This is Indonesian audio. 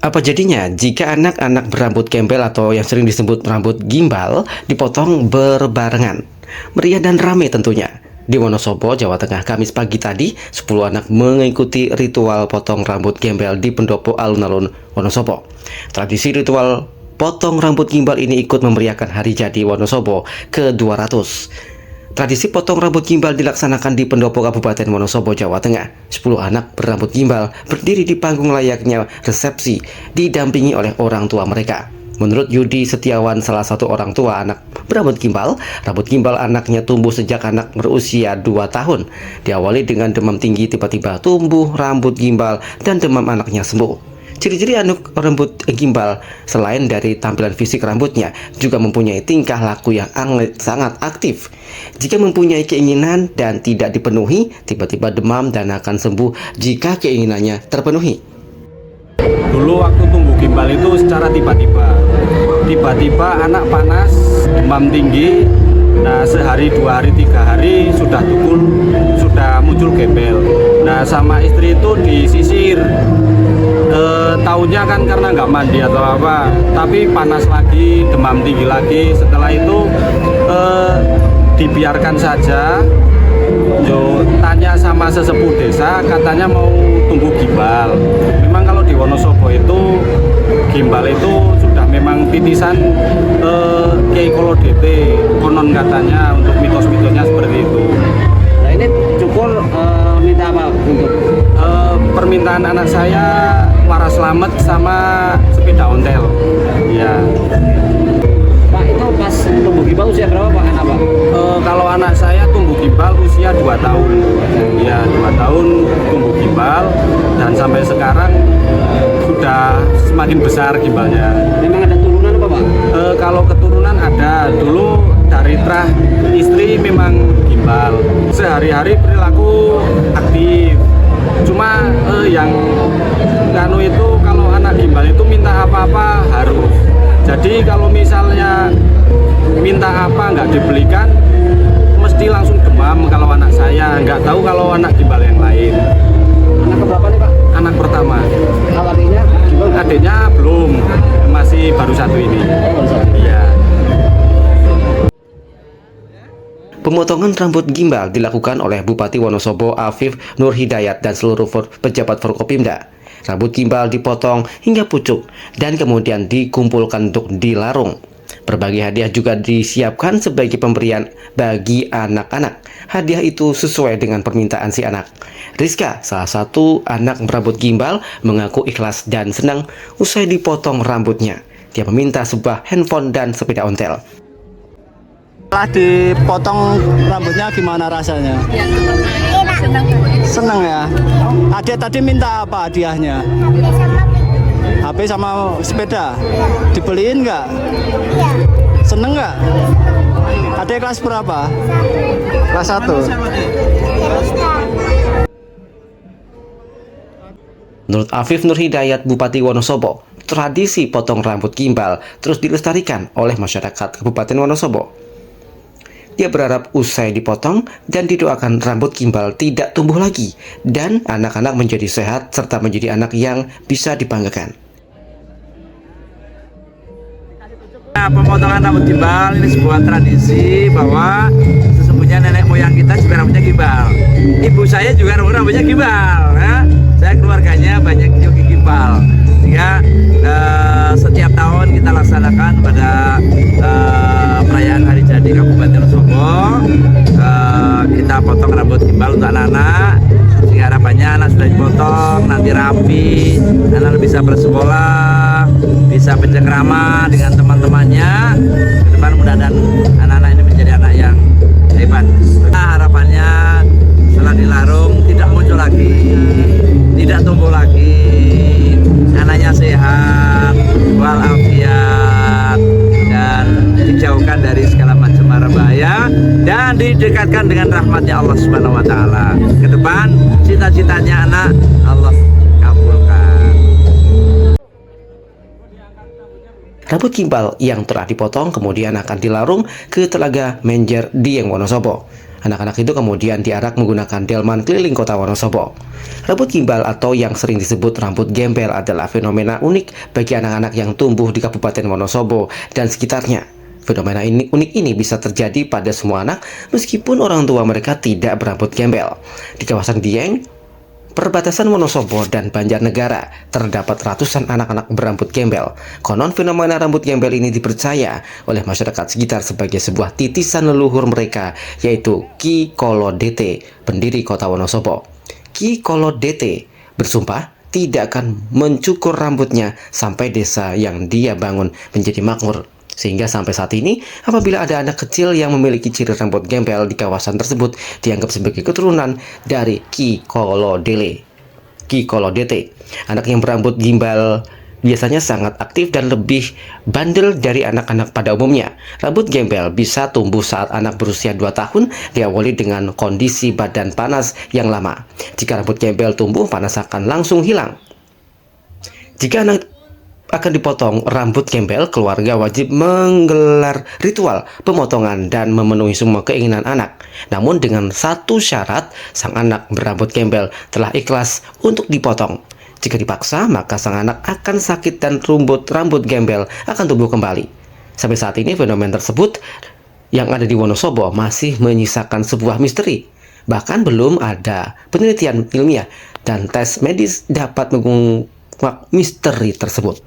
Apa jadinya jika anak-anak berambut gembel atau yang sering disebut rambut gimbal dipotong berbarengan? Meriah dan ramai tentunya. Di Wonosobo, Jawa Tengah, Kamis pagi tadi, 10 anak mengikuti ritual potong rambut gembel di pendopo alun-alun Wonosobo. Tradisi ritual potong rambut gimbal ini ikut memeriahkan hari jadi Wonosobo ke-200. Tradisi potong rambut gimbal dilaksanakan di pendopo Kabupaten Wonosobo, Jawa Tengah. 10 anak berambut gimbal berdiri di panggung layaknya resepsi, didampingi oleh orang tua mereka. Menurut Yudi Setiawan, salah satu orang tua anak berambut gimbal, rambut gimbal anaknya tumbuh sejak anak berusia 2 tahun. Diawali dengan demam tinggi, tiba-tiba tumbuh rambut gimbal dan demam anaknya sembuh. Ciri-ciri anak rambut gimbal selain dari tampilan fisik rambutnya juga mempunyai tingkah laku yang sangat aktif. Jika mempunyai keinginan dan tidak dipenuhi, tiba-tiba demam dan akan sembuh jika keinginannya terpenuhi. Dulu waktu tumbuh gimbal itu secara tiba-tiba anak panas, demam tinggi. Nah, sehari, 2 hari, 3 hari sudah muncul gembel. Nah, sama istri itu disisir. Tahunya kan karena nggak mandi atau apa, tapi panas lagi, demam tinggi lagi. Setelah itu dibiarkan saja. Tanya sama sesepuh desa, katanya mau tumbuh gimbal. Memang kalau di Wonosobo itu gimbal itu sudah memang titisan Kiai Kolodete, konon katanya, untuk mitos-mitosnya seperti itu. Nah, ini cukur minta apa untuk? Permintaan anak saya waras selamat sama sepeda ontel. Ya. Pak, itu pas tumbuh gimbal usia berapa Pak anak Pak? Kalau anak saya tumbuh gimbal usia 2 tahun. Ya, 2 tahun tumbuh gimbal dan sampai sekarang sudah semakin besar gimbalnya. Memang ada turunan apa Pak? Kalau keturunan ada. Dulu dari terah istri memang gimbal. Sehari-hari perilaku aktif. Cuma yang itu kalau anak gimbal itu minta apa-apa harus. Jadi kalau misalnya minta apa nggak dibelikan, mesti langsung demam. Kalau anak saya, nggak tahu kalau anak gimbal yang lain. Anak keberapa nih Pak? Anak pertama. Kalau adiknya gimbal? Adiknya belum, masih baru 1 ini. Iya. Pemotongan rambut gimbal dilakukan oleh Bupati Wonosobo Afif Nur Hidayat dan seluruh pejabat Forkopimda. Rambut gimbal dipotong hingga pucuk dan kemudian dikumpulkan untuk dilarung. Berbagai hadiah juga disiapkan sebagai pemberian bagi anak-anak. Hadiah itu sesuai dengan permintaan si anak. Rizka, salah satu anak berambut gimbal, mengaku ikhlas dan senang usai dipotong rambutnya. Dia meminta sebuah handphone dan sepeda ontel. Setelah dipotong rambutnya gimana rasanya? Seneng ya? Adik tadi minta apa hadiahnya? HP sama sepeda? Dibeliin nggak? Seneng nggak? Adik kelas berapa? Kelas 1? Menurut Afif Nur Hidayat, Bupati Wonosobo, tradisi potong rambut gimbal terus dilestarikan oleh masyarakat Kabupaten Wonosobo. Dia berharap usai dipotong dan didoakan rambut gimbal tidak tumbuh lagi dan anak-anak menjadi sehat serta menjadi anak yang bisa dibanggakan. Pemotongan rambut gimbal ini sebuah tradisi bahwa sesungguhnya nenek moyang kita juga rambutnya gimbal. Ibu saya juga rambutnya gimbal. Ya. Saya keluarganya banyak joki gimbal. Sehingga setiap tahun kita laksanakan pada perayaan hari jadi Kabupaten Wonosobo, kita potong rambut gimbal untuk anak-anak. Sehingga harapannya anak sudah dipotong, nanti rapi, anak bisa bersekolah, bisa bercengkrama dengan teman-temannya. Ke depan mudah-mudahan anak-anak ini menjadi anak yang hebat. Harapannya setelah dilarung tidak muncul lagi, tidak tumbuh lagi, anaknya sehat, walafiat, dan dijauhkan dari segala macam mara bahaya dan didekatkan dengan rahmatnya Allah Subhanahu wa taala. Ke depan cita-citanya anak Allah kabulkan. Rambut gimbal yang telah dipotong kemudian akan dilarung ke Telaga Menjer Dieng Wonosobo. Anak-anak itu kemudian diarak menggunakan delman keliling kota Wonosobo. Rambut gimbal atau yang sering disebut rambut gembel adalah fenomena unik bagi anak-anak yang tumbuh di Kabupaten Wonosobo dan sekitarnya. Fenomena unik ini bisa terjadi pada semua anak meskipun orang tua mereka tidak berambut gembel. Di kawasan Dieng, perbatasan Wonosobo dan Banjarnegara, terdapat ratusan anak-anak berambut gembel. Konon fenomena rambut gembel ini dipercaya oleh masyarakat sekitar sebagai sebuah titisan leluhur mereka, yaitu Ki Kolodete, pendiri kota Wonosobo. Ki Kolodete bersumpah tidak akan mencukur rambutnya sampai desa yang dia bangun menjadi makmur. Sehingga sampai saat ini, apabila ada anak kecil yang memiliki ciri rambut gembel di kawasan tersebut, dianggap sebagai keturunan dari Ki Kolodete. Anak yang berambut gimbal biasanya sangat aktif dan lebih bandel dari anak-anak pada umumnya. Rambut gembel bisa tumbuh saat anak berusia 2 tahun, diawali dengan kondisi badan panas yang lama. Jika rambut gembel tumbuh, panas akan langsung hilang. Jika anak akan dipotong rambut gembel, keluarga wajib menggelar ritual pemotongan dan memenuhi semua keinginan anak. Namun dengan satu syarat, sang anak berambut gembel telah ikhlas untuk dipotong. Jika dipaksa, maka sang anak akan sakit dan rambut gembel akan tumbuh kembali. Sampai saat ini fenomena tersebut yang ada di Wonosobo masih menyisakan sebuah misteri. Bahkan belum ada penelitian ilmiah dan tes medis dapat mengungkap misteri tersebut.